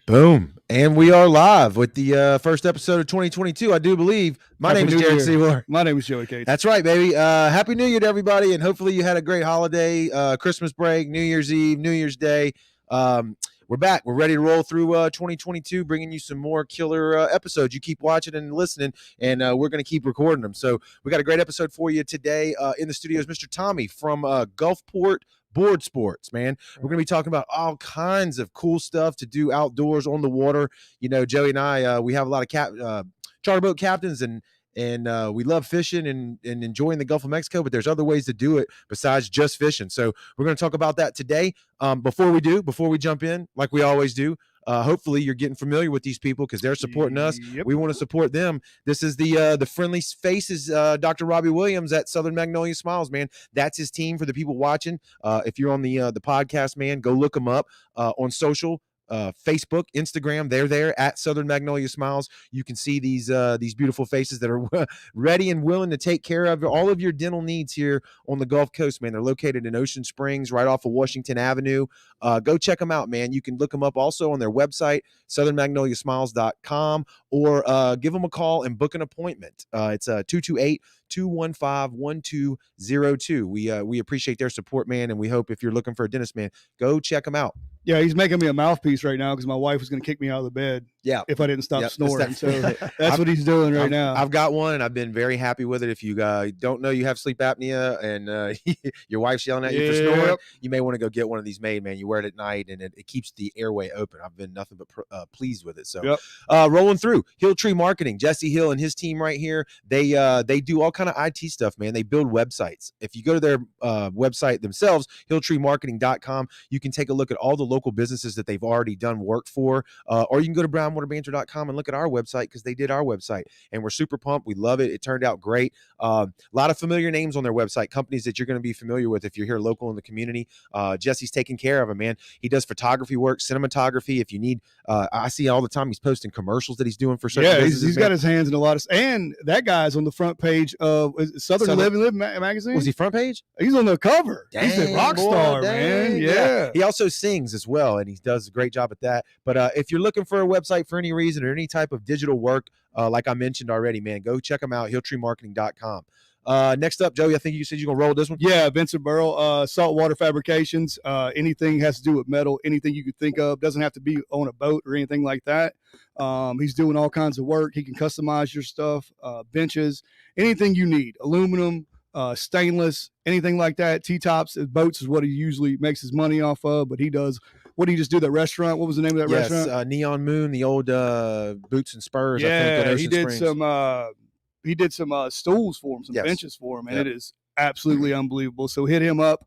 Boom. And we are live with the first episode of 2022, I do believe. My name is Jared Seymour. My name is Joey Cates. That's right, baby. Happy New Year to everybody, and hopefully you had a great holiday, Christmas break, New Year's Eve, New Year's Day. We're back. We're ready to roll through 2022, bringing you some more killer episodes. You keep watching and listening, and we're going to keep recording them. So we got a great episode for you today. In the studio is Mr. Tommy from Gulfport Boardsports, man. We're going to be talking about all kinds of cool stuff to do outdoors on the water. You know, Joey and I, we have a lot of charter boat captains, and we love fishing and enjoying the Gulf of Mexico, but there's other ways to do it besides just fishing. So we're going to talk about that today. Before we jump in, like we always do, hopefully you're getting familiar with these people because they're supporting us. Yep. We want to support them. This is the friendly faces, Dr. Robbie Williams at Southern Magnolia Smiles, man. That's his team for the people watching. If you're on the podcast, man, go look them up on social. Facebook, Instagram, they're there at Southern Magnolia Smiles. You can see these beautiful faces that are ready and willing to take care of all of your dental needs here on the Gulf Coast, man. They're located in Ocean Springs, right off of Washington Avenue. Go check them out, man. You can look them up also on their website, southernmagnoliasmiles.com, or give them a call and book an appointment. It's 228-215-1202. We appreciate their support, man, and we hope if you're looking for a dentist, man, go check them out. Yeah, he's making me a mouthpiece right now because my wife was going to kick me out of the bed if I didn't stop snoring. So that's what he's doing right now. I've got one, and I've been very happy with it. If you don't know you have sleep apnea and your wife's yelling at you for snoring, you may want to go get one of these made, man. You wear it at night, and it keeps the airway open. I've been nothing but pleased with it. So rolling through Hill Tree Marketing, Jesse Hill and his team right here, they do all kind of IT stuff, man. They build websites. If you go to their website themselves, hilltreemarketing.com, you can take a look at all the local businesses that they've already done work for, or you can go to brownwaterbanter.com and look at our website because they did our website, and we're super pumped. We love it. It turned out great. A lot of familiar names on their website, companies that you're going to be familiar with if you're here local in the community. Jesse's taking care of them, man. He does photography work, cinematography. If you need, I see all the time he's posting commercials that he's doing for certain businesses. He's got his hands in a lot of, and that guy's on the front page of Southern Live magazine. Was he front page? He's on the cover. Dang, he's a rock star, man. Yeah. He also sings as well, and he does a great job at that. But if you're looking for a website for any reason or any type of digital work, like I mentioned already, man, go check them out, hilltreemarketing.com. Next up, Joey, I think you said you're going to roll this one. Yeah, Vincent Burrell, Saltwater Fabrications. Anything has to do with metal, anything you could think of. Doesn't have to be on a boat or anything like that. He's doing all kinds of work. He can customize your stuff, benches, anything you need, aluminum, stainless, anything like that. T-tops, boats is what he usually makes his money off of, but he does. What did he just do? That restaurant? What was the name of that restaurant? Neon Moon, the old Boots and Spurs. Yeah, I think, at Ocean he did Springs. He did some stools for him, some benches for him, and Yep. it is absolutely unbelievable. So hit him up,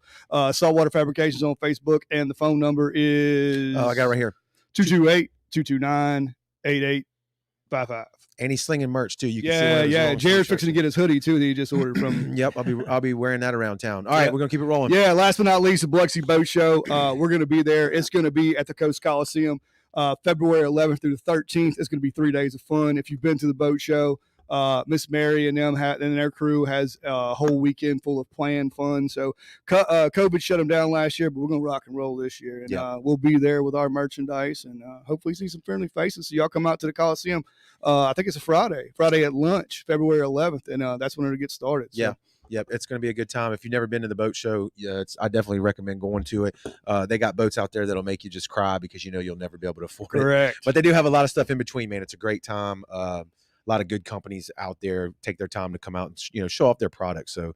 Saltwater Fabrications on Facebook, and the phone number is I got it right here, 228-229-8855. and he's slinging merch too. You can see Jared's fixing to get his hoodie too that he just ordered from. Yep, I'll be wearing that around town. All right, we're gonna keep it rolling. Yeah, last but not least, the Biloxi Boat Show. We're gonna be there. It's gonna be at the Coast Coliseum, February 11th through the 13th. It's gonna be 3 days of fun. If you've been to the boat show, Miss Mary and them and their crew has a whole weekend full of planned fun. So COVID shut them down last year, but we're going to rock and roll this year. And we'll be there with our merchandise and hopefully see some friendly faces. So y'all come out to the Coliseum. I think it's a Friday at lunch, February 11th. And that's when it'll get started. So. Yeah. Yep, it's going to be a good time. If you've never been to the boat show, I definitely recommend going to it. They got boats out there that'll make you just cry because you know you'll never be able to afford it. Correct. But they do have a lot of stuff in between, man. It's a great time. A lot of good companies out there take their time to come out and show off their products. So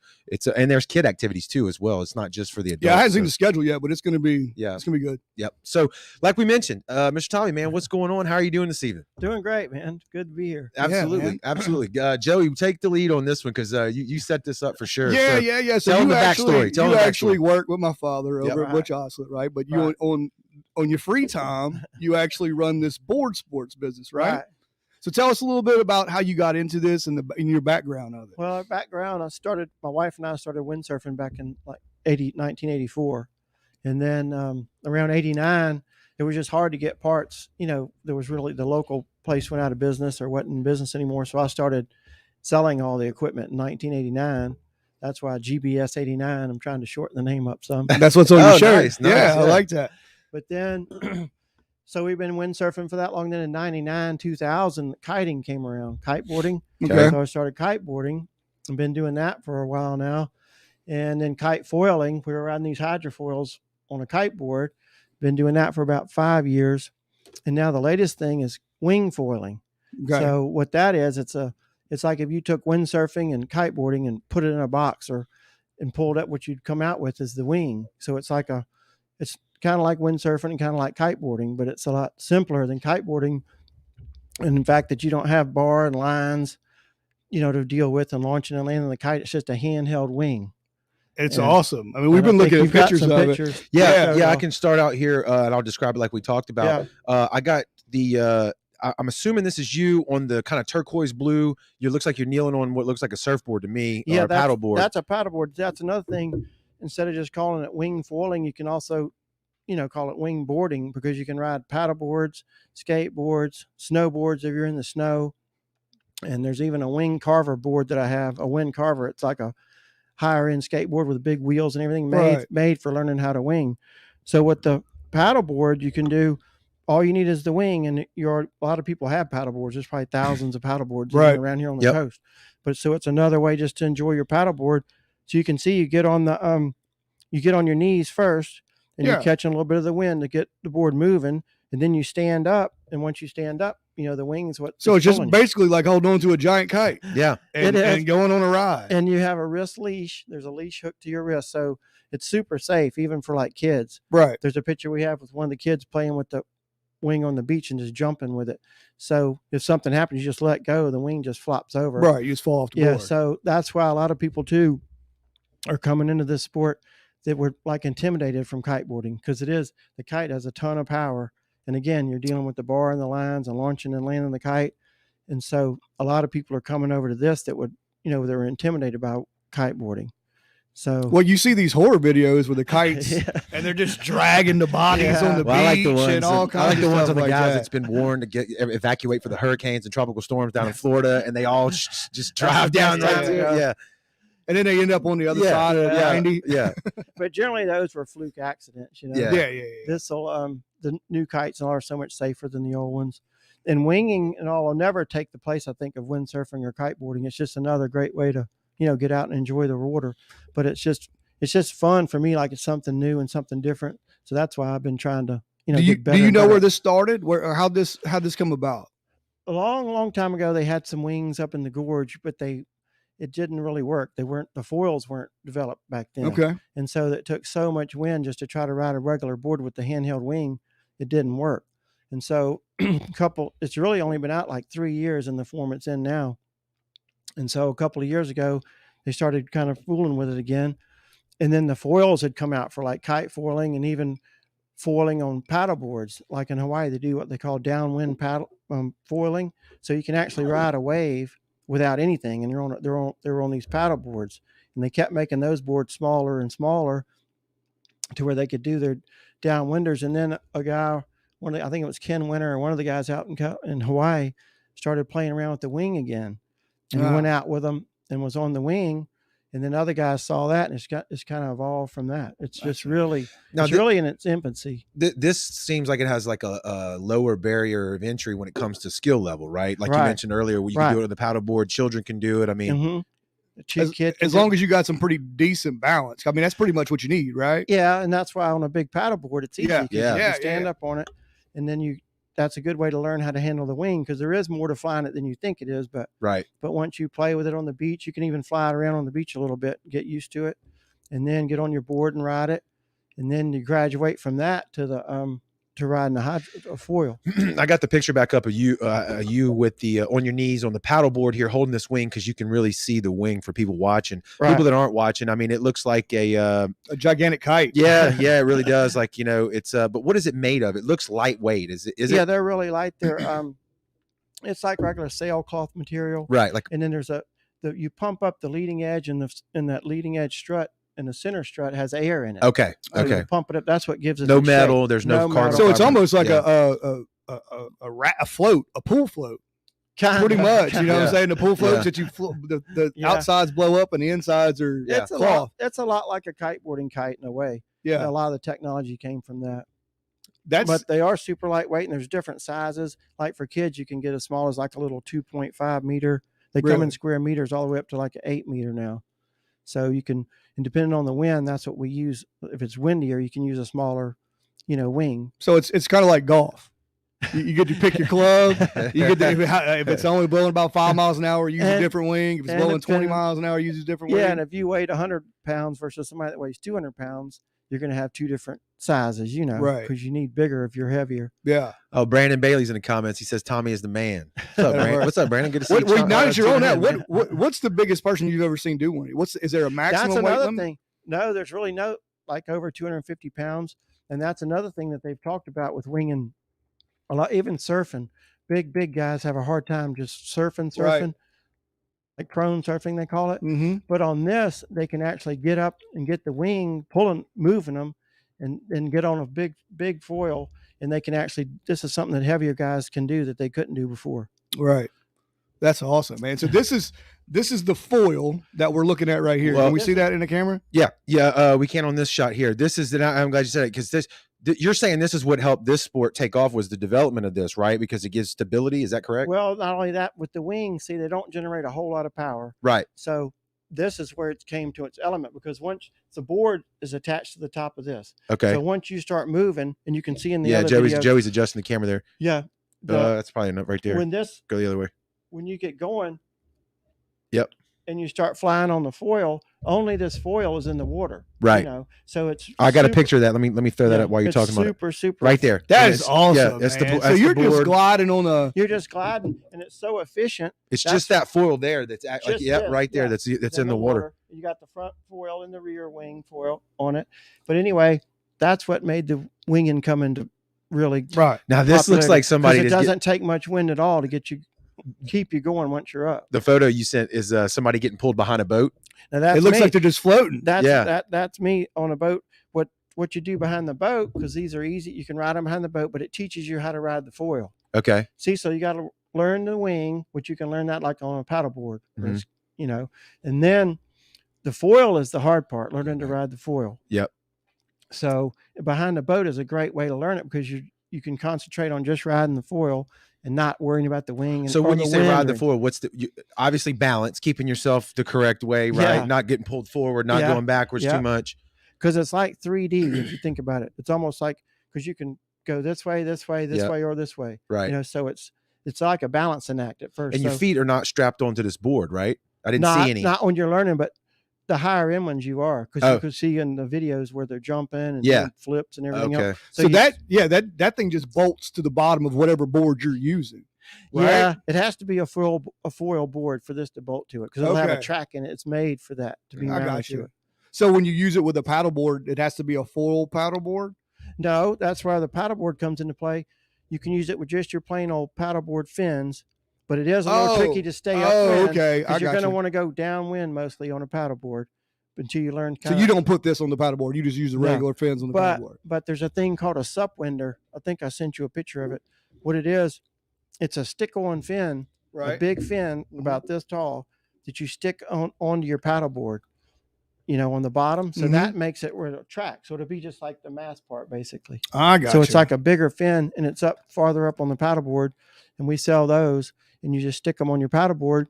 and there's kid activities too as well. It's not just for the adults. Yeah, I haven't seen the schedule yet, but it's going to be it's going to be good. Yep. So like we mentioned, Mr. Tommy, man, what's going on? How are you doing this evening? Doing great, man. Good to be here. Absolutely, absolutely. Joey, take the lead on this one because you set this up for sure. Yeah. So tell them the backstory. You actually work with my father over at Butch Oslet, right? But you on your free time, you actually run this board sports business, right? So tell us a little bit about how you got into this and in your background of it. Well, our background, my wife and I started windsurfing back in 1984. And then around 89, it was just hard to get parts. There was really the local place went out of business or wasn't in business anymore. So I started selling all the equipment in 1989. That's why GBS 89, I'm trying to shorten the name up some. That's what's on your shirt. Nice. I like that. But then So we've been windsurfing for that long. Then in 99, 2000, kiting came around, kiteboarding. Okay. So I started kiteboarding. I've been doing that for a while now. And then kite foiling, we were riding these hydrofoils on a kiteboard. Been doing that for about 5 years. And now the latest thing is wing foiling. Okay. So what that is, it's like if you took windsurfing and kiteboarding and put it in a box and pulled up, what you'd come out with is the wing. So it's kind of like windsurfing and kind of like kiteboarding, but it's a lot simpler than kiteboarding. And in fact, that you don't have bar and lines, to deal with and launching and landing the kite. It's just a handheld wing. It's awesome. I mean, we've been looking at pictures of it. Yeah. I can start out here and I'll describe it like we talked about. Yeah. I got the, I'm assuming this is you on the kind of turquoise blue. It looks like you're kneeling on what looks like a surfboard to me. Yeah, or a paddleboard. That's a paddleboard. That's another thing. Instead of just calling it wing foiling, you can also, call it wing boarding, because you can ride paddleboards, skateboards, snowboards if you're in the snow. And there's even a wing Carver board that I have, a wind Carver. It's like a higher end skateboard with big wheels and everything made for learning how to wing. So with the paddleboard, you can do, all you need is the wing, and a lot of people have paddleboards. There's probably thousands of paddleboards around here on the coast. But so it's another way just to enjoy your paddleboard. So you can see you get on your knees first, and you're catching a little bit of the wind to get the board moving, and then you stand up. And once you stand up, the wings. So it's just basically like holding on to a giant kite. Yeah, and going on a ride. And you have a wrist leash. There's a leash hooked to your wrist, so it's super safe, even for like kids. Right. There's a picture we have with one of the kids playing with the wing on the beach and just jumping with it. So if something happens, you just let go, the wing just flops over. Right. You just fall off the board. So that's why a lot of people too are coming into this sport that were like intimidated from kiteboarding, because the kite has a ton of power. And again, you're dealing with the bar and the lines and launching and landing the kite. And so a lot of people are coming over to this that they're intimidated by kiteboarding. So, well, you see these horror videos with the kites and they're just dragging the bodies on the beach. I like the ones, and all kinds I like the ones on the like guys that's been warned to evacuate for the hurricanes and tropical storms down in Florida, and they all just drive down there. Yeah. And then they end up on the other side of the 90. Yeah. But generally those were fluke accidents, Yeah. This'll the new kites are so much safer than the old ones. And winging and all will never take the place, I think, of windsurfing or kiteboarding. It's just another great way to, get out and enjoy the water. But it's just fun for me, like it's something new and something different. So that's why I've been trying to, get better. Do you know where this started? How'd this come about? A long, long time ago, they had some wings up in the gorge, but it didn't really work. The foils weren't developed back then. Okay. And so it took so much wind just to try to ride a regular board with the handheld wing. It didn't work. And so it's really only been out like 3 years in the form it's in now. And so a couple of years ago, they started kind of fooling with it again. And then the foils had come out for like kite foiling and even foiling on paddle boards. Like in Hawaii, they do what they call downwind paddle foiling. So you can actually ride a wave without anything. And they're on these paddle boards. And they kept making those boards smaller and smaller to where they could do their downwinders. And then a guy, I think it was Ken Winter, and one of the guys out in Hawaii started playing around with the wing again. And he went out with them and was on the wing. And then other guys saw that, and it's kind of evolved from that. It's just really, really in its infancy. This seems like it has like a lower barrier of entry when it comes to skill level, right? Like you mentioned earlier, you can do it on the paddleboard. Children can do it. I mean, as long as you got some pretty decent balance. I mean, that's pretty much what you need, right? Yeah, and that's why on a big paddleboard, it's easy. You can stand up on it, and then that's a good way to learn how to handle the wing, because there is more to flying it than you think it is. But once you play with it on the beach, you can even fly it around on the beach a little bit, get used to it, and then get on your board and ride it. And then you graduate from that to the to riding a foil. I got the picture back up of you with the on your knees on the paddleboard here, holding this wing, because you can really see the wing for people watching. People that aren't watching, I mean, it looks like a gigantic kite. Yeah, it really does. Like, it's but what is it made of? It looks lightweight. Is it? Yeah, they're really light. They're it's like regular sailcloth material, right? Like, and then there's you pump up the leading edge, and that leading edge strut. And the center strut has air in it. Okay. So you pump it up. That's what gives it no metal. shape. There's no carbon. So it's almost like a float, a pool float. Pretty much, what I'm saying? The pool floats that you the outsides blow up and the insides are cloth. It's a lot like a kiteboarding kite in a way. Yeah. A lot of the technology came from that. but they are super lightweight, and there's different sizes. Like for kids, you can get as small as like a little 2.5 meter. They come in square meters all the way up to like an 8 meter now. So you can, and depending on the wind, that's what we use. If it's windier, you can use a smaller, wing. So it's kind of like golf. You get to pick your club. You get to, if it's only blowing about 5 miles an hour, use a different wing. If it's blowing 20 miles an hour, use a different wing. Yeah, and if you weighed 100 pounds versus somebody that weighs 200 pounds, you're going to have two different sizes, right? Because you need bigger if you're heavier. Yeah. Oh, Brandon Bailey's in the comments. He says Tommy is the man. What's up, Brandon? What's up, Brandon? Good to see you. Wait, now that you're on that, what's the biggest person you've ever seen do one? Is there a maximum that's weight another limit? thing. No, there's really no, like over 250 pounds. And that's another thing that they've talked about with winging a lot, even surfing. Big guys have a hard time just surfing. Right. Like prone surfing, they call it. Mm-hmm. But on this, they can actually get up and get the wing, moving them, and get on a big foil. And they can actually, this is something that heavier guys can do that they couldn't do before. Right. That's awesome, man. So this is the foil that we're looking at right here. Can we see that in the camera? Yeah. We can on this shot here. This is I'm glad you said it, because you're saying this is what helped this sport take off, was the development of this, right? Because it gives stability. Is that correct? Well, not only that, with the wings, see, they don't generate a whole lot of power. Right. So this is where it came to its element, because once the board is attached to the top of this. Okay. So once you start moving, and you can see in the other Joey's adjusting the camera there. Yeah. That's probably enough right there. Go the other way. When you get going. Yep. And you start flying on the foil, only this foil is in the water. Right. So it's. I got a picture of that. Let me throw that up while you're talking about it. Super. Right there. That is awesome. Yeah, so you're just gliding on a. You're just gliding, and it's so efficient. It's just that foil there that's right there. That's in the water. You got the front foil and the rear wing foil on it. But anyway, that's what made the winging come into really. Right. Now this looks like somebody. It doesn't take much wind at all to keep you going once you're up. The photo you sent is somebody getting pulled behind a boat. Now it looks like they're just floating. That's me on a boat. What you do behind the boat, because these are easy, you can ride them behind the boat, but it teaches you how to ride the foil. Okay. See, so you got to learn the wing, which you can learn that like on a paddleboard, and then the foil is the hard part, learning to ride the foil. Yep. So behind the boat is a great way to learn it, because you can concentrate on just riding the foil and not worrying about the wing. So when you say ride the foil, obviously balance, keeping yourself the correct way, right? Yeah. Not getting pulled forward, not going backwards too much. Because it's like 3D if you think about it. It's almost like, because you can go this way, or this way. Right. So it's like a balancing act at first. And your feet are not strapped onto this board, right? I didn't see any. Not when you're learning, but the higher end ones you are, because you could see in the videos where they're jumping and doing flips and everything else. So that thing just bolts to the bottom of whatever board you're using. Right? Yeah, it has to be a foil board for this to bolt to it, because it'll have a track in it. It's made for that to be mounted to it. So when you use it with a paddleboard, it has to be a foil paddleboard? No, that's where the paddleboard comes into play. You can use it with just your plain old paddleboard fins, but it is a little tricky to stay upwind. Okay. Because you're going to want to go downwind mostly on a paddleboard until you learn. So you don't put this on the paddleboard. You just use the regular fins on the paddleboard. But there's a thing called a supwinder. I think I sent you a picture of it. What it is, it's a stick-on fin, a big fin about this tall that you stick onto your paddleboard, on the bottom. So that makes it where it'll track. So it'll be just like the mast part, basically. I got So it's like a bigger fin, and it's farther up on the paddleboard, and we sell those, and you just stick them on your paddleboard.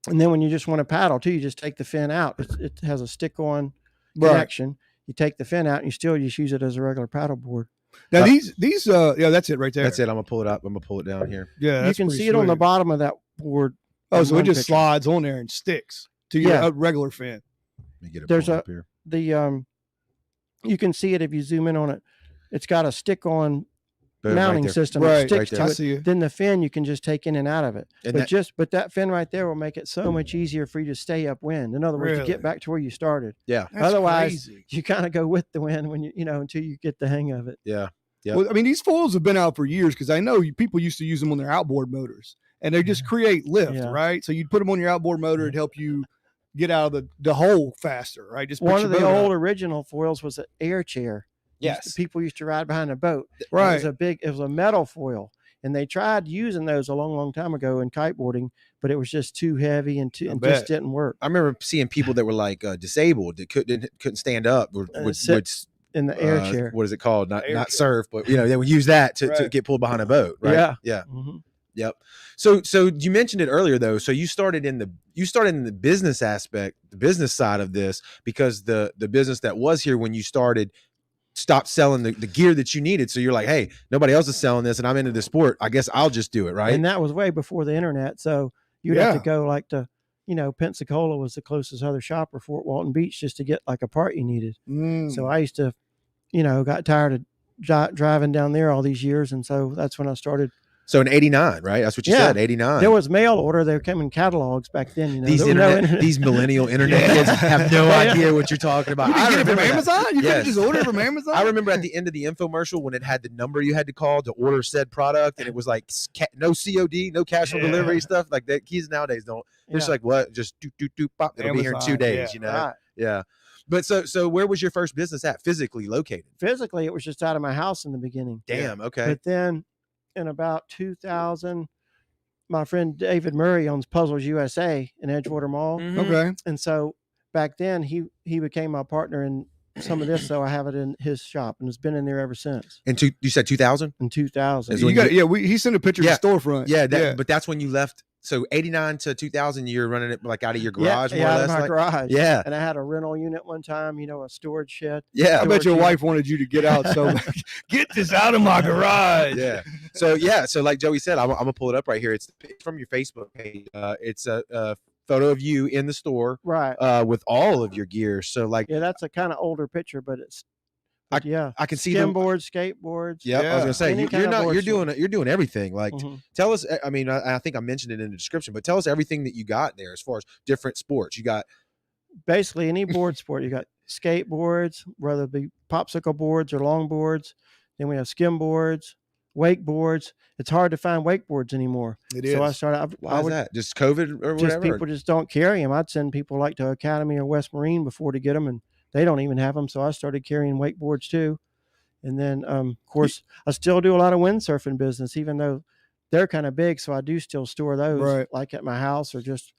And then when you just want to paddle too, you just take the fin out. It has a stick-on connection. You take the fin out, and you still just use it as a regular paddleboard. Now these that's it right there. That's it. I'm gonna pull it up. I'm gonna pull it down here. Yeah, you can see it on the bottom of that board. Oh, so it just slides on there and sticks to your regular fin. Let me get it. There's up here. You can see it if you zoom in on it. It's got a stick-on mounting right system. Right, it sticks to I see it. Then the fin you can just take in and out of it. And but that fin right there will make it so much easier for you to stay upwind. In other words, to get back to where you started. Yeah. That's Otherwise, crazy. you kind of go with the wind when until you get the hang of it. Yeah. Yeah. Well, I mean, these foils have been out for years, because I know people used to use them on their outboard motors, and they just create lift, right? So you'd put them on your outboard motor, it'd help you get out of the hole faster, right? Just one of the old original foils was an air chair. Yes. People used to ride behind a boat. Right. It was a metal foil, and they tried using those a long time ago in kiteboarding, but it was just too heavy and just didn't work. I remember seeing people that were like disabled that couldn't stand up would in the air chair. What is it called? Not Air chair. surf, but they would use that to Right. get pulled behind a boat, right? Yeah. Yeah. Mm-hmm. Yep. So you mentioned it earlier though. So you started in the business aspect, the business side of this, because the business that was here when you started stopped selling the gear that you needed. So you're like, hey, nobody else is selling this and I'm into the sport. I guess I'll just do it, right? And that was way before the internet. So you'd have to go like to, Pensacola was the closest other shop, or Fort Walton Beach, just to get like a part you needed. So I used to, got tired of driving down there all these years. And so that's when I started. So in 89, right? That's what you said, 89. There was mail order. They came in catalogs back then. These millennial internet kids have no idea what you're talking about. You can get it from remember Amazon? that. You can just order it from Amazon? I remember at the end of the infomercial when it had the number you had to call to order said product, and it was like no COD, no cash on delivery stuff. Like that kids nowadays don't. They're just like, what? Just do pop. It'll be here in 2 days, Right. Yeah. But so where was your first business at physically located? Physically, it was just out of my house in the beginning. Damn, okay. But then in about 2000, my friend David Murray owns Puzzles USA in Edgewater Mall. Mm-hmm. Okay. And so back then he became my partner in some of this, so I have it in his shop and it's been in there ever since. And you said 2000? In 2000. He sent a picture of the storefront. Yeah, but that's when you left. So 89 to 2000, you're running it like out of your garage, more or less. Out of my garage. Yeah. And I had a rental unit one time, a storage shed. Yeah. I bet your wife wanted you to get out. So get this out of my garage. Yeah. So like Joey said, I'm gonna pull it up right here. It's from your Facebook page. It's a photo of you in the store, right? With all of your gear. So like, that's a kind of older picture, but it's. I can see skimboards, skateboards. Yeah, I was gonna say you're doing everything. Like, tell us. I mean, I think I mentioned it in the description, but tell us everything that you got there as far as different sports. You got basically any board sport. You got skateboards, whether it be popsicle boards or longboards. Then we have skimboards, wakeboards. It's hard to find wakeboards anymore. It is. So I started. Why is that? Just COVID or whatever? People just don't carry them. I'd send people like to Academy or West Marine before to get them, and they don't even have them. So I started carrying wakeboards too. And then, of course, I still do a lot of windsurfing business, even though they're kind of big. So I do still store those like at my house or just,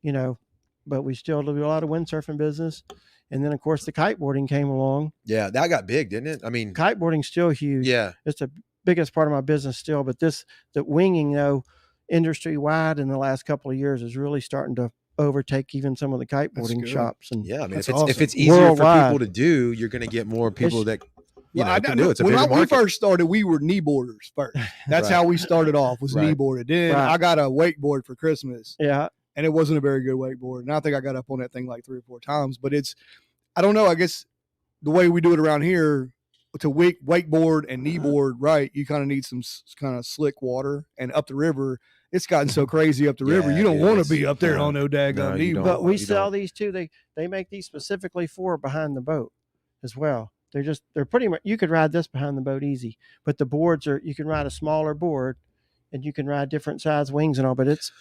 but we still do a lot of windsurfing business. And then, of course, the kiteboarding came along. Yeah, that got big, didn't it? I mean, kiteboarding's still huge. Yeah. It's the biggest part of my business still. But the winging, industry wide in the last couple of years is really starting to overtake even some of the kiteboarding shops. And yeah, I mean, if it's easier for people to do, you're going to get more people that can do it. It's a bigger market. When we first started, we were kneeboarders first. That's how we started off, was kneeboarded. Then I got a wakeboard for Christmas. Yeah. And it wasn't a very good wakeboard. And I think I got up on that thing like 3 or 4 times. But I don't know, I guess the way we do it around here, to wakeboard and kneeboard, right, you kind of need some kind of slick water. And up the river, it's gotten so crazy up the river. You don't want to be up there on no daggone kneeboard. But we sell these too. They make these specifically for behind the boat as well. They're pretty much, you could ride this behind the boat easy, but the boards you can ride a smaller board and you can ride different size wings and all, but it's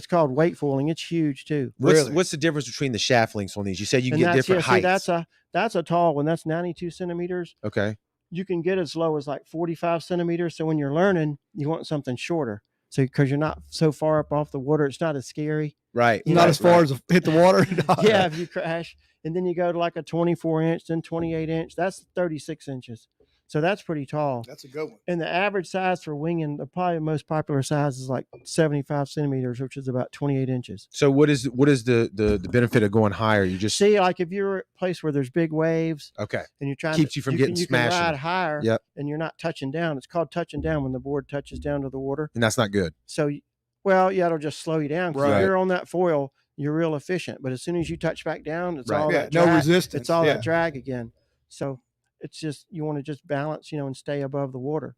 called wake foiling. It's huge too. What's the difference between the shaft lengths on these? You said you can get different heights. See, that's a tall one. That's 92 centimeters. Okay. You can get as low as like 45 centimeters. So when you're learning, you want something shorter. So because you're not so far up off the water, it's not as scary. Right. Not as far as hit the water. Yeah, if you crash. And then you go to like a 24 inch, then 28 inch. That's 36 inches. So that's pretty tall. That's a good one. And the average size for winging, the probably most popular size is like 75 centimeters, which is about 28 inches. So what is the benefit of going higher? You just see, like if you're at a place where there's big waves, okay, and you're trying keeps you from getting smashed. You can ride higher, yep, and you're not touching down. It's called touching down when the board touches down to the water, and that's not good. So, it'll just slow you down. Right. If you're on that foil, you're real efficient. But as soon as you touch back down, it's all that drag, no resistance. It's all that drag again. So it's just, you want to just balance, and stay above the water,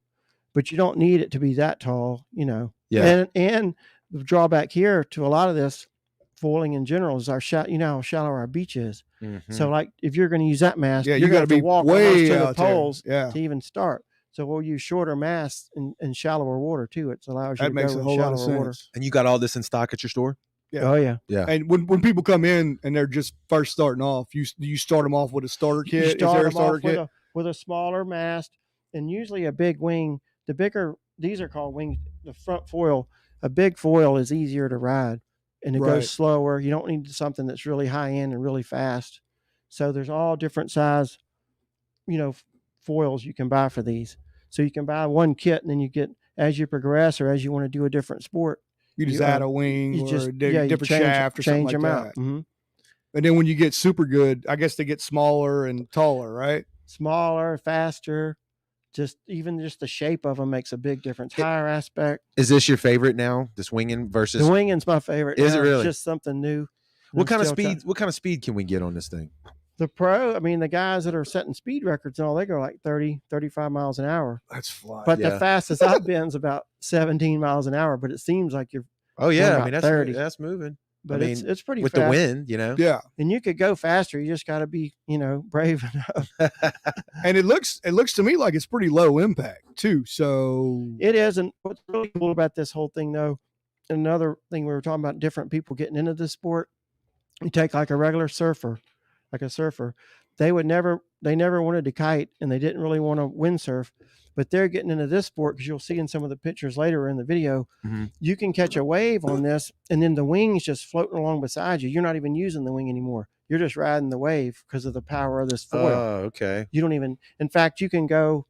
but you don't need it to be that tall, Yeah. And the drawback here to a lot of this foiling in general is how shallow our beach is. Mm-hmm. So like if you're going to use that mast, you're going to walk way to the poles to even start. So we'll use shorter masts in shallower water too. It allows you to go in shallower water. And you got all this in stock at your store? Yeah. Oh yeah. Yeah. And when people come in and they're just first starting off, you start them off with a starter kit. Is there a starter kit? With a smaller mast and usually a big wing. The bigger, these are called wings. The front foil, a big foil is easier to ride and it goes slower. You don't need something that's really high end and really fast. So there's all different size foils you can buy for these. So you can buy one kit, and then you get, as you progress or as you want to do a different sport, you just add a wing or a different shaft or something like them that. Out. Mm-hmm. And then when you get super good, I guess they get smaller and taller, right? Smaller, faster. Just the shape of them makes a big difference. Higher aspect. Is this your favorite now? The swinging versus the winging's my favorite. Is it really? It's just something new. What kind of speed? What kind of speed can we get on this thing? The pro, I mean, the guys that are setting speed records and all, they go like 30, 35 miles an hour. That's flying. But the fastest I've been is about 17 miles an hour. But it seems like you're. Oh yeah, I mean that's 30. That's moving. But I mean, it's pretty with fast. The wind, Yeah. And you could go faster. You just got to be, brave enough. And it looks to me like it's pretty low impact too. So it is. And what's really cool about this whole thing, though, another thing we were talking about, different people getting into this sport. You take like a regular surfer, they never wanted to kite, and they didn't really want to windsurf, but they're getting into this sport because you'll see in some of the pictures later in the video, you can catch a wave on this, and then the wing's just floating along beside you. You're not even using the wing anymore. You're just riding the wave because of the power of this foil. Oh, okay. You don't even, in fact, you can go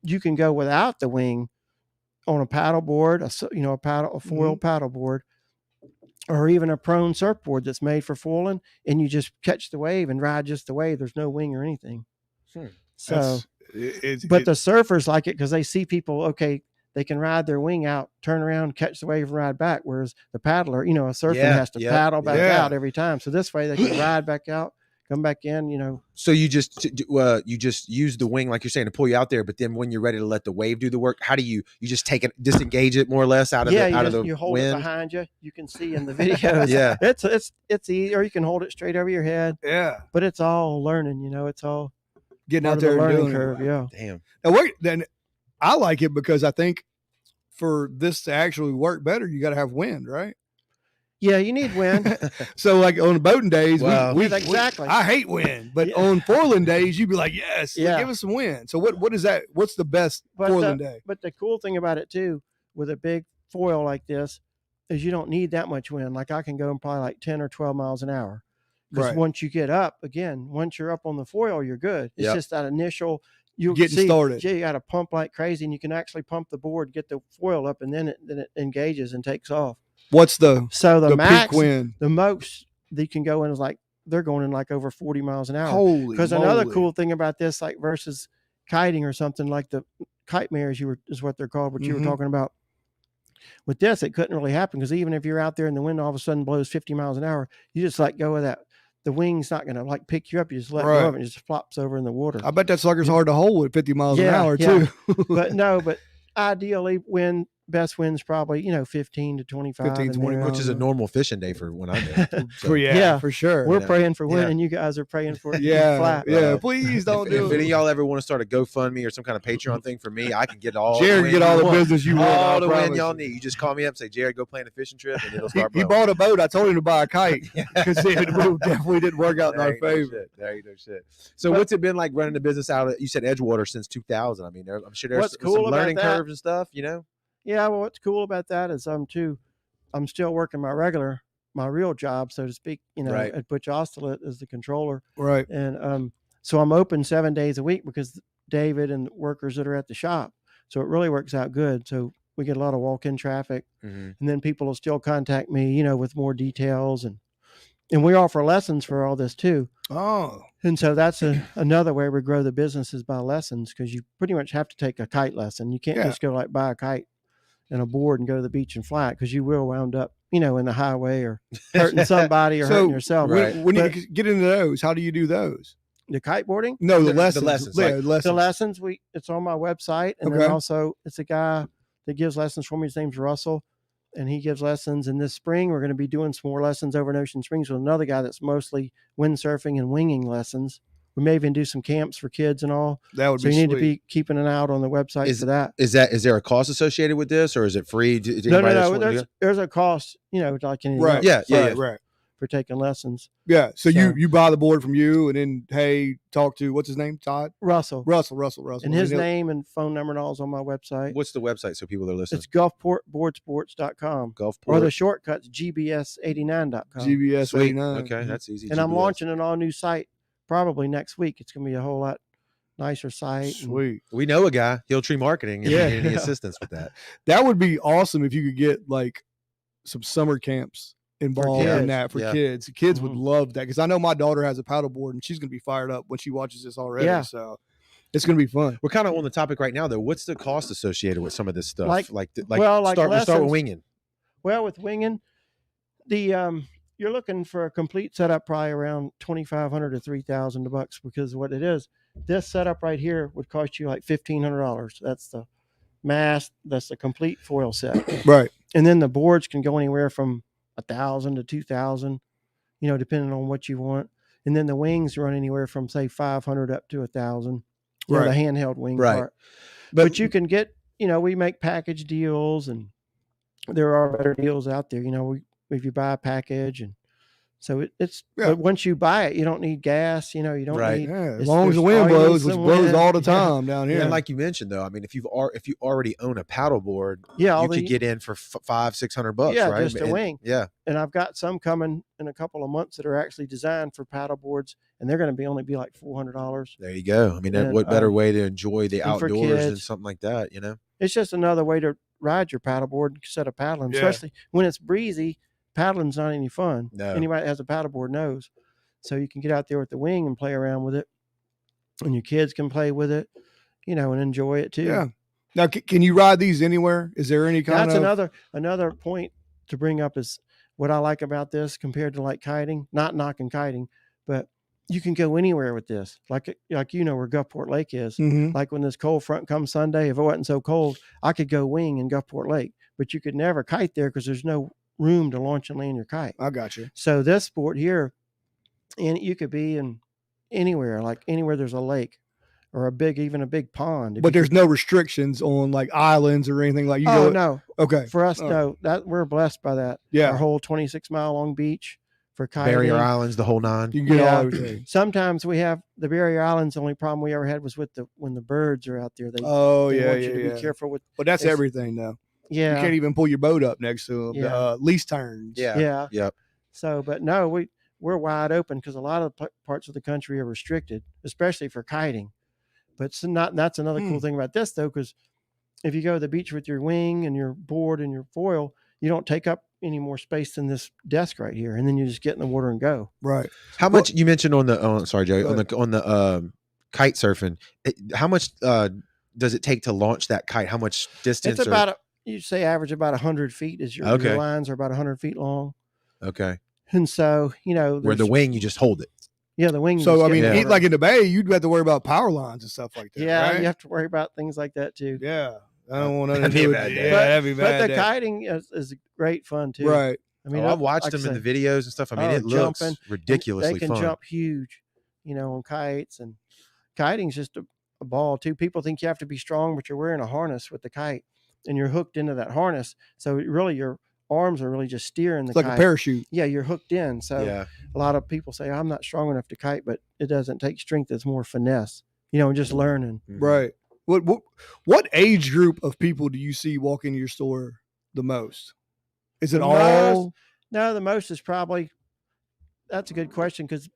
without the wing on a paddle board, a foil paddle board, or even a prone surfboard that's made for foiling, and you just catch the wave and ride just the wave. There's no wing or anything. So, but the surfers like it because they see people, they can ride their wing out, turn around, catch the wave, and ride back. Whereas the paddler, a surfer has to paddle back out every time. So this way they can ride back out, come back in, So you just use the wing, like you're saying, to pull you out there. But then when you're ready to let the wave do the work, how do you just disengage it more or less out of the you hold wind? it behind you. You can see in the videos. Yeah, it's easy, or you can hold it straight over your head. Yeah, but it's all learning. It's all getting out there and doing curve. it. Yeah. Damn. Now then I like it because I think for this to actually work better, you got to have wind, right? Yeah, you need wind. So like on boating days, exactly. I hate wind, but on foiling days, you'd be like, yes, give us some wind. So what is that? What's the best foiling day? But the cool thing about it too, with a big foil like this, is you don't need that much wind. Like I can go probably like 10 or 12 miles an hour. Because once you get up, once you're up on the foil, you're good. It's just that initial. You getting started. You got to pump like crazy, and you can actually pump the board, get the foil up, and then it engages and takes off. What's the max peak wind? The most they can go in is like they're going in like over 40 miles an hour. Holy! Because another cool thing about this, like versus kiting or something like the kite mares, is what they're called. What you were talking about. With this, it couldn't really happen because even if you're out there and the wind all of a sudden blows 50 miles an hour, you just let go of that. The wing's not going to like pick you up. You just let go of it and it just flops over in the water. I bet that sucker's hard to hold at 50 miles an hour too. but ideally best wind's probably 15 to 25, 15, 20, which is a normal fishing day for when I'm there. So. For sure. We're praying for wind, and you guys are praying for it. Flat. Please don't do it. If any of y'all ever want to start a GoFundMe or some kind of Patreon thing for me, I can get all. Jared can get all the business you want. All the wind y'all need. You just call me up, and say, Jared, go plan a fishing trip, and it'll start. He bought a boat. I told him to buy a kite because it definitely didn't work out in our favor. There ain't no shit. So what's it been like running the business out of? You said Edgewater since 2000. I mean, I'm sure there's some learning curves and stuff. Yeah, well, what's cool about that is I'm still working my real job, so to speak, at Butch Ostelet as the controller. Right. And so I'm open 7 days a week because David and the workers that are at the shop. So it really works out good. So we get a lot of walk-in traffic, and then people will still contact me, with more details, and we offer lessons for all this too. Oh. And so that's another way we grow the business is by lessons, because you pretty much have to take a kite lesson. You can't just go like buy a kite and a board and go to the beach and fly it, because you will wound up, in the highway or hurting somebody or hurting yourself. When you get into those, how do you do those? The kiteboarding? No, the lessons. The lessons, it's on my website. And then also it's a guy that gives lessons for me. His name's Russell, and he gives lessons. And this spring, we're going to be doing some more lessons over in Ocean Springs with another guy that's mostly windsurfing and winging lessons. We may even do some camps for kids and all. That would be sweet. So you need to be sweet. keeping an eye out on the website for that. Is there a cost associated with this, or is it free? No. There's a cost, like anything. Right. Right. For taking lessons. Yeah. So you buy the board from you, and then talk to what's his name? Todd? Russell. And his name and phone number and all is on my website. What's the website so people that are listening? It's Gulfport.boardsports.com. Gulfport. Or the shortcut's gbs89.com. gbs89. Okay, that's easy. And I'm launching an all new site probably next week. It's going to be a whole lot nicer sight. Sweet. We know a guy, Hill Tree Marketing, and Yeah. any assistance with that. That would be awesome if you could get like some summer camps involved in kids. that for Yeah. kids. Kids would Mhm. love that because I know my daughter has a paddleboard and she's going to be fired up when she watches this already. Yeah. So it's going to be fun. We're kind of on the topic right now, though. What's the cost associated with some of this stuff? Like we'll start lessons. with winging. Well, with winging, the you're looking for a complete setup probably around $2,500 to $3,000 because what it is, this setup right here would cost you like $1,500. That's the mast. That's the complete foil set. Right. And then the boards can go anywhere from $1,000 to $2,000, depending on what you want. And then the wings run anywhere from say 500 up to 1,000. Right. The handheld wing Right. part. But you can get, we make package deals, and there are better deals out there. If you buy a package, and so it's. But once you buy it, you don't need gas. You don't Right. need. Yeah, as long as the wind blows, which blows all the time down here. And like you mentioned, though, I mean, if you already own a paddleboard, Yeah, you could get in for $500-$600, yeah, right? just a wing. Yeah. And I've got some coming in a couple of months that are actually designed for paddle boards, and they're going to only be like $400. There you go. I mean, And, what better way to enjoy the and for outdoors than kids. something like that, It's just another way to ride your paddleboard instead of paddling, Yeah. especially when it's breezy. Paddling's not any fun. No. Anybody that has a paddleboard knows. So you can get out there with the wing and play around with it, and your kids can play with it, and enjoy it too. Yeah. Now, can you ride these anywhere? Is there any kind That's of another point to bring up is what I like about this compared to like kiting. Not knocking kiting, but you can go anywhere with this. Like where Gulfport Lake is. Mhm. Like when this cold front comes Sunday, if it wasn't so cold, I could go wing in Gulfport Lake, but you could never kite there because there's no room to launch and land your kite. I got you. So this sport here, and you could be in anywhere, like anywhere there's a lake or even a big pond. But there's no restrictions on like islands or anything like you Oh go. no. Okay. For us, Oh. no. That we're blessed by that. Yeah. Our whole 26-mile long beach for kiting. Barrier Islands, the whole nine. You can get Yeah. all everything. Sometimes we have the barrier islands. The only problem we ever had was when the birds are out there. They Oh they yeah, want yeah, you to yeah. be careful with. But that's It's- everything though. You Yeah. can't even pull your boat up next to them. Yeah. Lease turns. Yeah. Yeah. Yep. So, but no, we're wide open because a lot of parts of the country are restricted, especially for kiting. But that's another cool thing about this though, because if you go to the beach with your wing and your board and your foil, you don't take up any more space than this desk right here, and then you just get in the water and go. Right. How much you mentioned on the sorry, Joey, Go on the kite surfing? How much does it take to launch that kite? How much distance? It's about you say average about 100 feet is your Okay. lines are about 100 feet long, okay. and so Where the there's- wing, you just hold it. yeah, the wing. you So just I get mean, in the water. like in the bay, you'd have to worry about power lines and stuff like that. yeah, right? you have to worry about things like that too. Yeah. I don't want to That'd be a do bad it. day. Yeah, that'd be But bad. the day. kiting is great fun too. Right. I mean, I've watched like I them in say, the videos and stuff. I mean, it looks jumping. ridiculously They can fun. jump huge, on kites, and kiting's just a ball too. People think you have to be strong, but you're wearing a harness with the kite, and you're hooked into that harness. So really, your arms are really just steering the It's like kite. a parachute. Yeah, you're hooked in. So Yeah. a lot of people say I'm not strong enough to kite, but it doesn't take strength. It's more finesse, and just learning. Mhm. Right. What age group of people do you see walk into your store the most? Is it The all? most- No, the most is probably. That's a good question because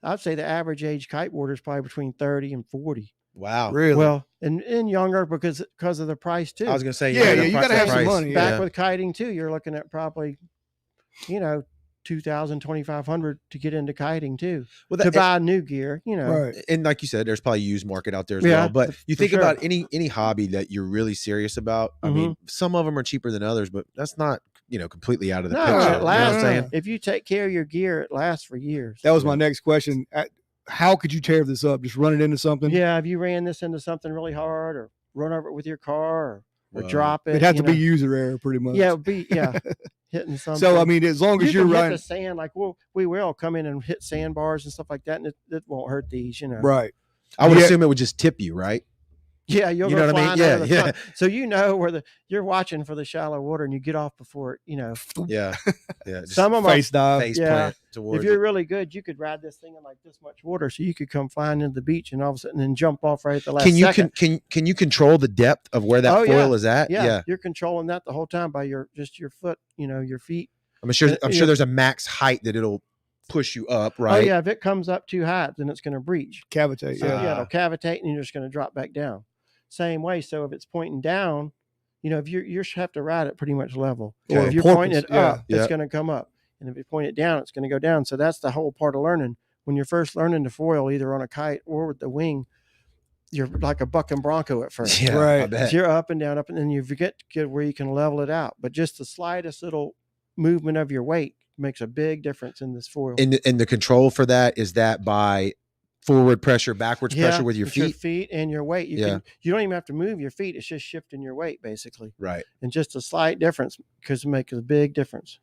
I'd say the average age kiteboarder is probably between 30 and 40. Wow. Really? Well, and younger because of the price too. I was gonna say, Yeah, the you pri- gotta the have some price. money, Back Yeah. with kiting too, you're looking at probably, 2,000, 2,500 to get into kiting too. Well, To that, buy new gear, Right. and like you said, there's probably a used market out there as Yeah, well. But you for think sure. about any hobby that you're really serious about. I mean, some of them are cheaper than others, but that's not completely out of the No, picture. it You know what lasts. I'm saying? If you take care of your gear, it lasts for years. That was my next question. How could you tear this up? Just run it into something? Yeah, if you ran this into something really hard, or run over it with your car, or Wow. drop it, It'd have to be know. user error pretty much. Yeah, hitting something. So, I mean, as long you as you're can hit running. the sand, like we will come in and hit sandbars and stuff like that, and it won't hurt these, Right. I would Yeah. assume it would just tip you, right? Yeah, you'll You go know what I mean? flying over Yeah, the yeah. front. So where you're watching for the shallow water, and you get off before it. Yeah. Yeah. Just Some of them, Face dive. face yeah. plant towards if you're it. really good, you could ride this thing in like this much water, so you could come flying into the beach, and all of a sudden, then jump off right at the last Can you second. can you control the depth of where that Oh, yeah. foil is at? Yeah, you're controlling that the whole time by your foot, your feet. I'm sure Yeah. there's a max height that it'll push you up, Oh right? yeah, if it comes up too high, then it's going to breach. Cavitate. So, Yeah. it'll cavitate, and you're just going to drop back down. Same way. So if it's pointing down, if you have to ride it pretty much level. Okay. Or if you're Porpoise, pointing it yeah. up, it's going to come up. And if you point it down, it's going to go down. So that's the whole part of learning. When you're first learning to foil, either on a kite or with the wing, you're like a buck and bronco at first. Yeah, Right. I bet. So you're up and down, and you forget to get where you can level it out. But just the slightest little movement of your weight makes a big difference in this foil. And the control for that, is that by forward pressure, backwards pressure with your it's your feet? feet and your weight. You don't even have to move your feet. It's just shifting your weight basically. Right. And just a slight difference because it makes a big difference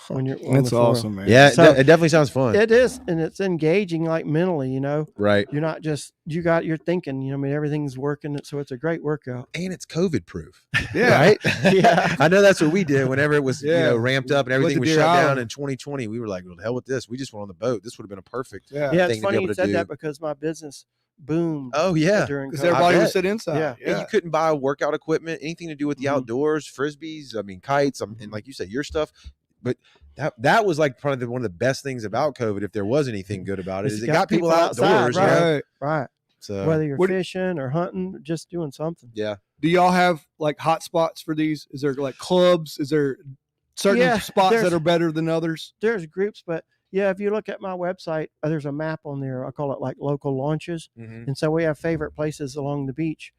when you're on That's the foil. awesome, man. Yeah, So- it definitely sounds fun. It is, and it's engaging like mentally, Right. You're not just you're thinking, everything's working, so it's a great workout. And it's COVID proof. Yeah. Right? Yeah. I know that's what we did whenever it was, Yeah. ramped up and Went everything to was Deer shut down Island. in 2020. We were like, well, the hell with this. We just went on the boat. This would have been a perfect. Yeah. Yeah, thing it's to be funny able you to said do. that because my business boomed Oh, yeah. during Because COVID. everybody I was bet. sit inside. Yeah. And you couldn't buy workout equipment, anything to do with the Mhm. outdoors, frisbees, kites, and like you said, your stuff. But that was like probably one of the best things about COVID, if there was anything good about it, It's is it got got people people outside, outdoors. right. Yeah. Right. So Whether you're What- fishing or hunting, just doing something. yeah. Do y'all have like hot spots for these? Is there like clubs? Is there certain Yeah, spots there's- that are better than others? There's groups, but yeah, if you look at my website, there's a map on there. I call it like local launches. Mhm. And so we have favorite places along the beach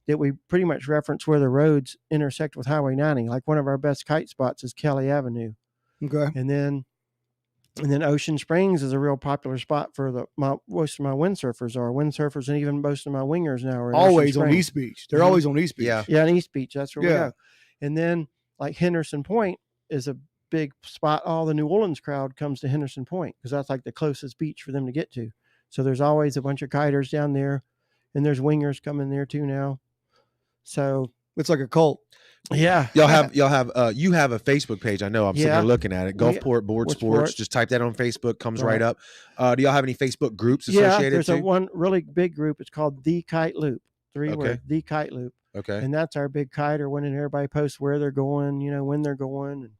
that we pretty much reference where the roads intersect with Highway 90. Like one of our best kite spots is Kelly Avenue. Okay. And then Ocean Springs is a real popular spot for most of my windsurfers are. Windsurfers, and even most of my wingers now are in Ocean Always on Springs. East Beach. They're Mhm. always on East Beach. Yeah. Yeah, in East Beach, that's where we Yeah. go. And then like Henderson Point is a big spot. All the New Orleans crowd comes to Henderson Point because that's like the closest beach for them to get to. So there's always a bunch of kiters down there, and there's wingers coming there too now. So It's like a cult. yeah, You have a Facebook page. I know. I'm sitting Yeah. here looking at it. We- Gulfport Board Sports. Sports. Just type that on Facebook. Comes Right. right up. Do y'all have any Facebook groups yeah. associated There's a too? one really big group. It's called The Kite Loop. 3 Okay. words, The Kite Loop. Okay. And that's our big kiter one, and everybody posts where they're going, when they're going, and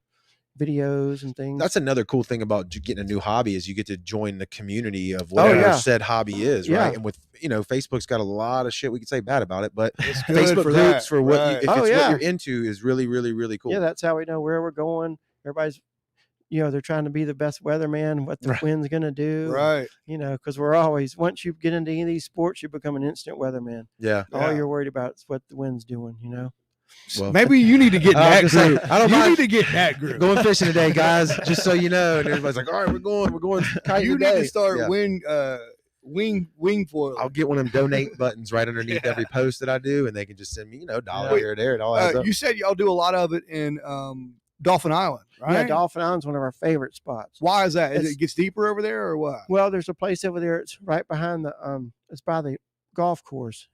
videos and things. That's another cool thing about getting a new hobby is you get to join the community of whatever yeah. said hobby is, Yeah. right? And with Facebook's got a lot of shit we could say bad about it, but It's good Facebook for groups that. for what Right. if it's Oh, what yeah. you're into is really, really, really cool. Yeah, that's how we know where we're going. Everybody's, they're trying to be the best weatherman, what the Right. wind's going to do. Right. Because we're always, once you get into any of these sports, you become an instant weatherman. Yeah. Yeah. All you're worried about is what the wind's doing, Well, Maybe you need to get in I that was gonna say, group. I don't you mind need to get in that group. going fishing today, guys, just so you know. And everybody's like, all right, we're going kiting You need today. to start Yeah. wing foil. I'll get one of them donate buttons right underneath every post that I do, and they can just send me, $1 Yeah. here or there. It all adds up. You said y'all do a lot of it in Dolphin Island, right? Yeah, Dolphin Island's one of our favorite spots. Why is that? It's- It gets deeper over there, or what? Well, there's a place over there. It's right behind it's by the golf course.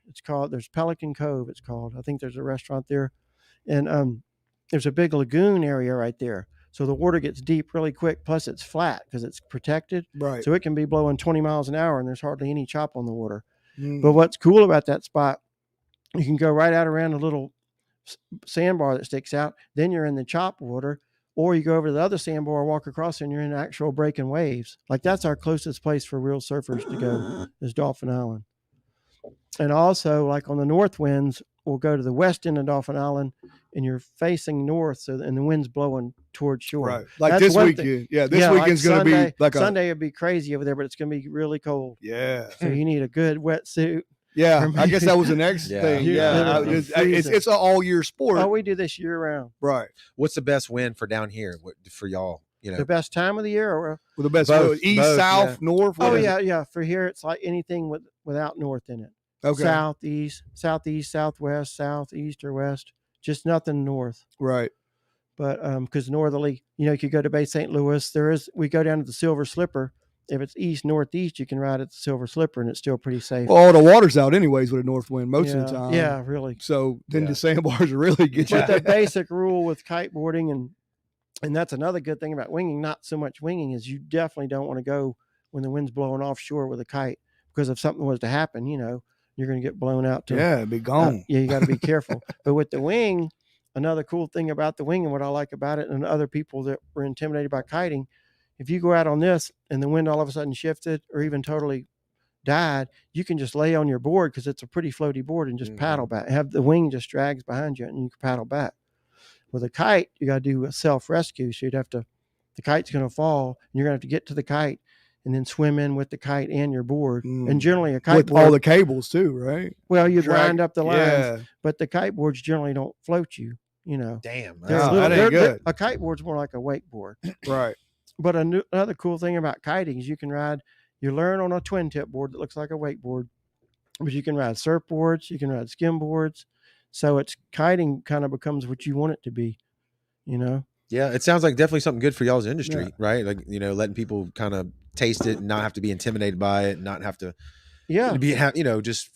There's Pelican Cove, it's called. I think there's a restaurant there. And there's a big lagoon area right there. So the water gets deep really quick. Plus it's flat because it's protected. Right. So it can be blowing 20 miles an hour and there's hardly any chop on the water. Mm. But what's cool about that spot, you can go right out around a little sandbar that sticks out. Then you're in the chop water, or you go over to the other sandbar, walk across, and you're in actual breaking waves. Like that's our closest place for real surfers to go is Dolphin Island. And also, like on the north winds, we'll go to the west end of Dolphin Island, and you're facing north, and the wind's blowing towards shore. Right. Like That's this one weekend. thing. Yeah, this Yeah, weekend's going to Sunday, be like a Sunday would be crazy over there, but it's going to be really cold. yeah. So you need a good wetsuit. Yeah, For I guess me. that was the next Yeah. thing. You're Yeah, literally it's freezing. it's an all year sport, Oh, we do this year round. right? What's the best wind for down here for y'all? The best time of the year, or With the best Both, east, both, south, yeah. north. what oh is it? yeah. For here, it's like anything without north in it. Okay, Southeast, southwest, southeast, or west. Just nothing north. right. But because northerly, you could go to Bay St. Louis. We go down to the Silver Slipper. If it's east northeast, you can ride at the Silver Slipper, and it's still pretty safe. Well, all the water's out anyways with a north wind most of the time. Yeah, really. So then Yeah. the sandbars really get you. But the basic rule with kiteboarding, and that's another good thing about winging, not so much winging, is you definitely don't want to go when the wind's blowing offshore with a kite, because if something was to happen, you're going to get blown out. Yeah, it'd be gone. Yeah, you got to be careful. But with the wing, another cool thing about the wing and what I like about it, and other people that were intimidated by kiting, if you go out on this and the wind all of a sudden shifted or even totally died, you can just lay on your board because it's a pretty floaty board and just paddle back. Have the wing just drags behind you and you can paddle back. With a kite, you got to do a self-rescue. So you'd have to, the kite's going to fall and you're going to have to get to the kite and then swim in with the kite and your board. And generally a kite with board, all the cables too, right? well, you'd wind up the lines, but the kite boards generally don't float you, you know. Damn. That ain't good. A kite board's more like a wakeboard. Right. But another cool thing about kiting is you can ride, you learn on a twin tip board that looks like a wakeboard, but you can ride surfboards, you can ride skim boards. So it's kiting kind of becomes what you want it to be, you know? Yeah, it sounds like definitely something good for y'all's industry, right? Like, you know, letting people kind of taste it and not have to be intimidated by it, and not have to, be, you know, just.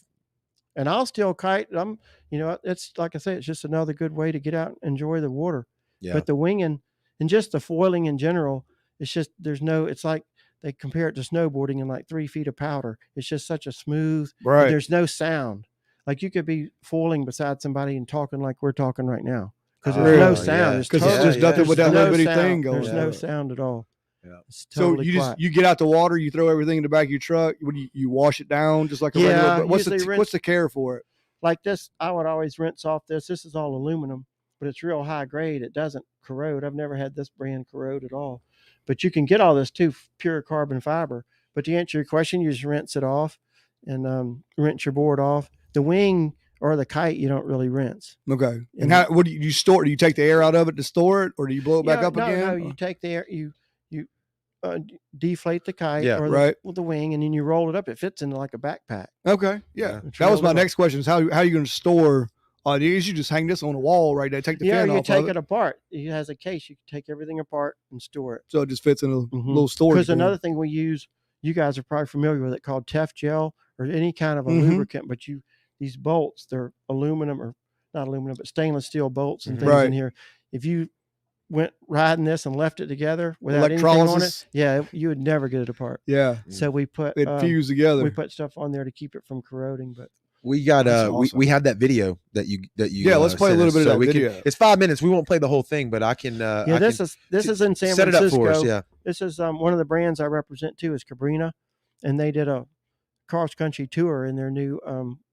And I'll still kite. You know, it's like I say, it's just another good way to get out and enjoy the water. Yeah. But the winging and just the foiling in general, it's just, it's like they compare it to snowboarding and like 3 feet of powder. It's just such a smooth, there's no sound. Like you could be foiling beside somebody and talking like we're talking right now. Because there's no sound. Because it's just nothing with that little bitty thing going. There's no sound at all. Yeah. Totally so you get out the water, you throw everything in the back of your truck. When you wash it down just like a regular. What's the care for it? Like this, I would always rinse off this. This is all aluminum, but it's real high grade. It doesn't corrode. I've never had this brand corrode at all. But you can get all this too, pure carbon fiber. But to answer your question, you just rinse it off and rinse your board off. The wing or the kite, you don't really rinse. Okay. And what do you store? Do you take the air out of it to store it, or do you blow it back up again? No, you take the air, you deflate the kite with the wing, and then you roll it up. It fits into like a backpack. Okay. Yeah. That was my next question: is how are you going to store these? You just hang this on a wall right there. Take the fin off. You take it apart. It has a case. You can take everything apart and store it. So it just fits in a little storage. Because another thing we use, you guys are probably familiar with it, called Tef gel or any kind of a lubricant, but these bolts, they're aluminum, or not aluminum, but stainless steel bolts and things in here. If you went riding this and left it together without anything on it, you would never get it apart. Yeah. So we put it fused together. We put stuff on there to keep it from corroding. But we got awesome. we have that video that you let's play a little bit of that video. It's 5 minutes. We won't play the whole thing, but I can. This is in San Francisco. Set it up for us. Yeah. This is one of the brands I represent too is Cabrina, and they did a cross country tour in their new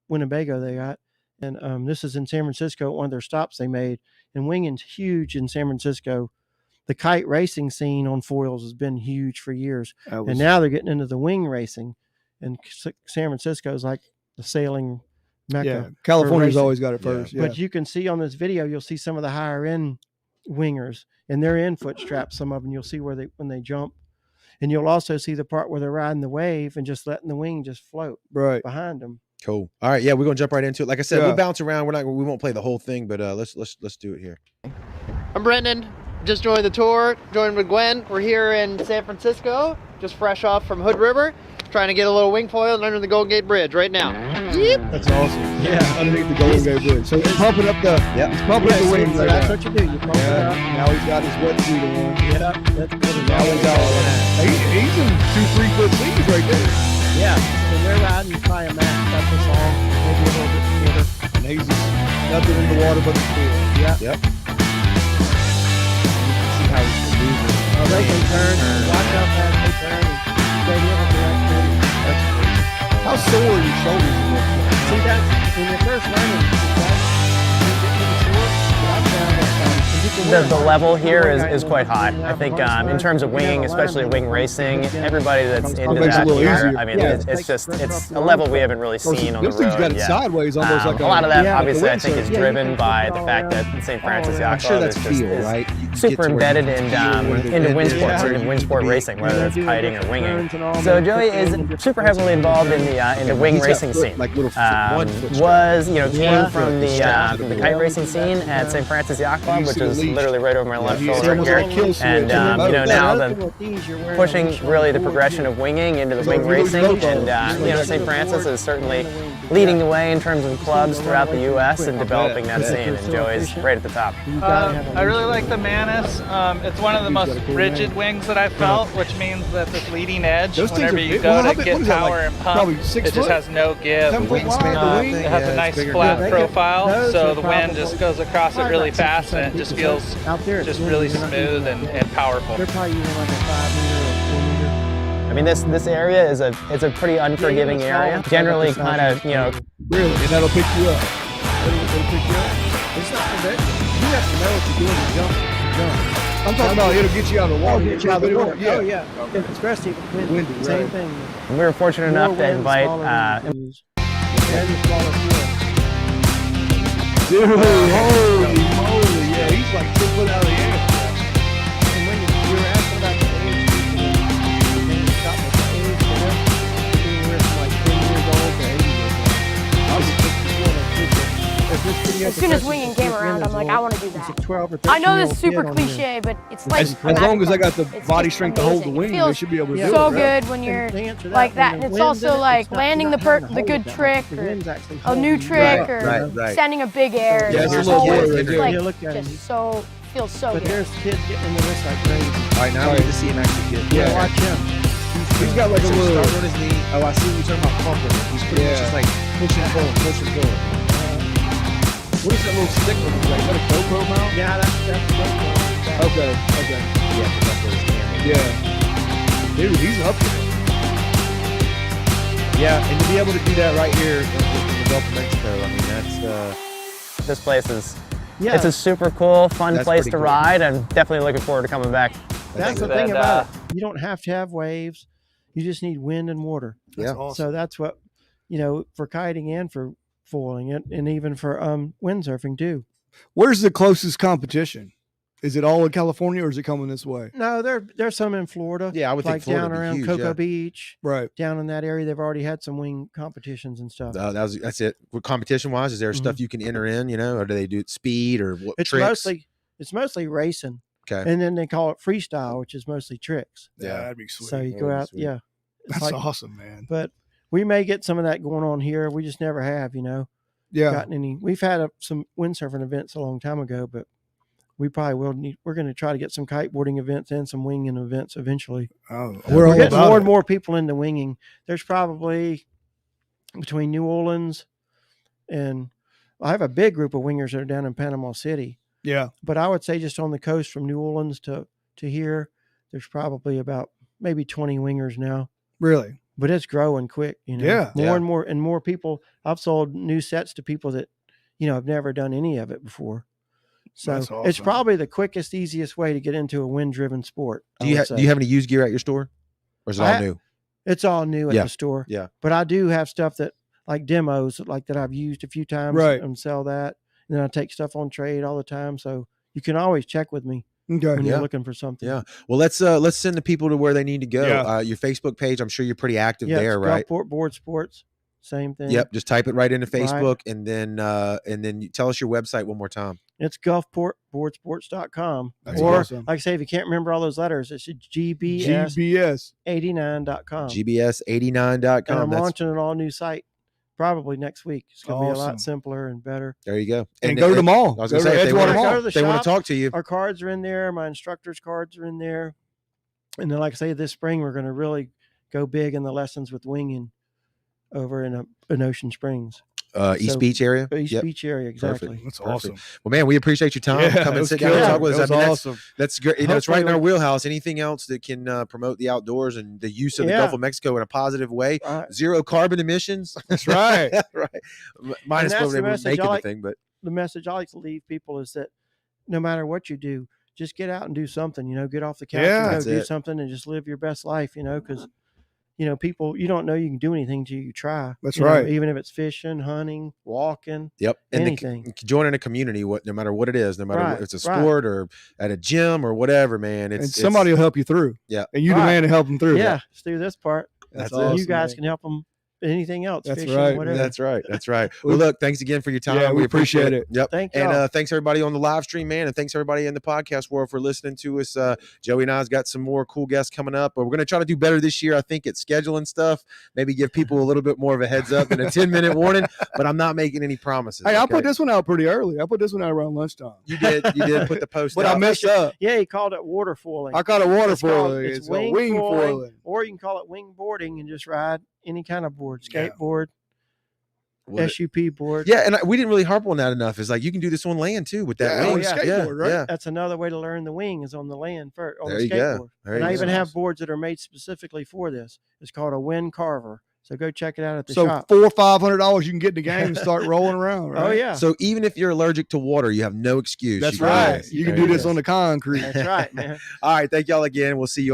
Winnebago they got. And this is in San Francisco, one of their stops they made. And winging's huge in San Francisco. The kite racing scene on foils has been huge for years. And now they're getting into the wing racing. And San Francisco is like the sailing mecca. Yeah, California's always got it first. Yeah. But you can see on this video, you'll see some of the higher end wingers. And they're in foot straps, some of them. You'll see when they jump. And you'll also see the part where they're riding the wave and just letting the wing just float behind them. Cool. All right, yeah, we're gonna jump right into it. Like I said, we'll bounce around. We won't play the whole thing, but let's do it here. I'm Brendan. Just joined the tour. Joined with Gwen. We're here in San Francisco, just fresh off from Hood River, trying to get a little wing foil under the Golden Gate Bridge right now. Yep. That's awesome. Yeah, underneath the Golden Gate Bridge. So he's pumping up the wings. So that's what you do. You pump it up. Now he's got his wetsuit on. Yeah, that's good. Now he's in 2-3 foot seas right there. Yeah, when they're riding, you probably a max about this long, maybe a little bit shorter. And he's just nothing in the water but the fish. Yeah. Yep. You can see how he's moving. They can turn. Watch out as they turn. They live in direction. That's crazy. How sore are your shoulders? See, that's when you're first learning. The level here is quite high. I think in terms of winging, especially wing racing, everybody that's into that here, I mean, it's a level we haven't really seen on the road. This thing's got it sideways, almost like a lot of that, obviously, I think is driven by the fact that St. Francis Yacht Club is super embedded into wind sports, into wind sport racing, whether it's kiting or winging. So Joey is super heavily involved in the wing racing scene. Came from the kite racing scene at St. Francis Yacht Club, which is literally right over my left shoulder here. And now pushing really the progression of winging into the wing racing. And St. Francis is certainly leading the way in terms of clubs throughout the U.S. and developing that scene. And Joey's right at the top. I really like the Manus. It's one of the most rigid wings that I've felt, which means that this leading edge, whenever you go to get power and pump, it just has no give. It has a nice flat profile, so the wind just goes across it really fast, and it just feels feels out there just really smooth and powerful. They're probably using like a 5 meter or 4 meter. I mean, this area is a pretty unforgiving area. Generally, kind of Really, and that'll pick you up. It'll pick you up. It's not that you have to know what you're doing to jump. I'm talking about it'll get you out of the water. Get you out of the water. Yeah. Oh yeah. Especially if it's windy. Same thing. We were fortunate enough to invite. And the smaller field. Dude, holy moly! Yeah, he's like 2 foot out of the air. And when you were asking about the age, and you stopped at the age for them, anywhere from like 10 years old to 80 years old. I was just as soon as winging came around, I'm like, I want to do that. I know this is super cliche, but it's like as long as I got the body strength to hold the wing, they should be able to do it. So good when you're like that, and it's also like landing the good trick, or a new trick, or sending a big air. Yeah, It's like just so feels so good. But there's kids getting into this like crazy. All right, now we get to see him actually get. Yeah, watch him. He's got like a little. Start on his knee. Oh, I see what you're talking about pumping. He's pretty much just like push and pull. What is that little stick with? Like, is that a GoPro mount? Yeah, that's GoPro. Okay. Yeah, that's what his camera. Yeah. Dude, he's up there. Yeah, and to be able to do that right here in the Gulf of Mexico, I mean, that's. This place is. Yeah. It's a super cool, fun place to ride, and definitely looking forward to coming back. That's the thing about it. You don't have to have waves. You just need wind and water. That's awesome. So that's what, for kiting and for foiling it, and even for windsurfing too. Where's the closest competition? Is it all in California, or is it coming this way? No, there's some in Florida. Yeah, I would think Florida down around huge, Cocoa Beach, right down in that area. They've already had some wing competitions and stuff. That's it. Competition wise, is there stuff you can enter in? Or do they do speed or what? It's mostly racing. Okay, and then they call it freestyle, which is mostly tricks. Yeah, that'd be sweet. So you go out, yeah. That's awesome, man. But we may get some of that going on here. We just never have, Yeah. gotten any. We've had some windsurfing events a long time ago, but we probably will need. We're going to try to get some kiteboarding events and some winging events eventually. Oh, we're getting more and more people into winging. There's probably between New Orleans and I have a big group of wingers that are down in Panama City. Yeah, but I would say just on the coast from New Orleans to here, there's probably about maybe 20 wingers now. Really? But it's growing quick, Yeah. More and more people. I've sold new sets to people that, have never done any of it before. So awesome. It's probably the quickest, easiest way to get into a wind-driven sport. Do you have any used gear at your store, or is it all new? It's all new at the store. Yeah. But I do have stuff that like demos like that I've used a few times and sell that. And then I take stuff on trade all the time. So you can always check with me when you're looking for something. Yeah. Well, let's send the people to where they need to go. Yeah. Your Facebook page, I'm sure you're pretty active there, right? Gulfport Boardsports. Same thing. Yep. Just type it right into Facebook and then you tell us your website one more time. It's gulfportboardsports.com. That's or awesome. like I say, if you can't remember all those letters, it's GBS89.com. GBS89.com. And I'm launching an all new site probably next week. It's going to be a lot simpler and better. There you go. And go to the mall. I was going to say, if they want to talk to you. Our cards are in there. My instructor's cards are in there. And then, like I say, this spring, we're going to really go big in the lessons with winging over in Ocean Springs. East Beach area? East Beach area, exactly. Perfect. That's awesome. Well, man, we appreciate your time. Come and sit down and talk with us. Awesome. That's great. It's right in our wheelhouse. Anything else that can promote the outdoors and the use of the Gulf of Mexico in a positive way. Zero carbon emissions. That's right. Right. Minus what they were making the thing. But the message I like to leave people is that no matter what you do, just get out and do something. Get off the couch and go do something and just live your best life, because people, you don't know you can do anything till you try. That's right. Even if it's fishing, hunting, walking. Yep. And anything. Joining a community, no matter what it is, no matter if it's a sport or at a gym or whatever, man. And somebody will help you through. Yeah. And you demand to help them through. Yeah. Let's do this part. That's awesome, you guys can help them. Anything else? That's fishing, right. Whatever. That's right. Well, look, thanks again for your time. Yeah, we appreciate it. Yep. Thank you. And thanks everybody on the live stream, man. And thanks everybody in the podcast world for listening to us. Joey and I's got some more cool guests coming up, but we're going to try to do better this year. I think at scheduling stuff, maybe give people a little bit more of a heads up than a 10-minute warning, but I'm not making any promises. Hey, I put this one out pretty early. I put this one out around lunchtime. You did put the post but out. I messed up. Yeah, he called it water foiling. I call it water foiling. It's wing foiling. Or you can call it wing boarding and just ride any kind of board, skateboard. SUP board. Yeah, and we didn't really harp on that enough. Is like you can do this on land too with that wing. Skateboard, right? Yeah. That's another way to learn the wing is on the land first, on There the you skateboard. go. There And you I go. even have boards that are made specifically for this. It's called a wind Carver. So go check it out at the so shop. $400 or $500 you can get in the game and start rolling around. Right? Oh yeah. So even if you're allergic to water, you have no excuse. That's You right. can- You can do this on the concrete. That's right, man. All right. Thank y'all again. We'll see you on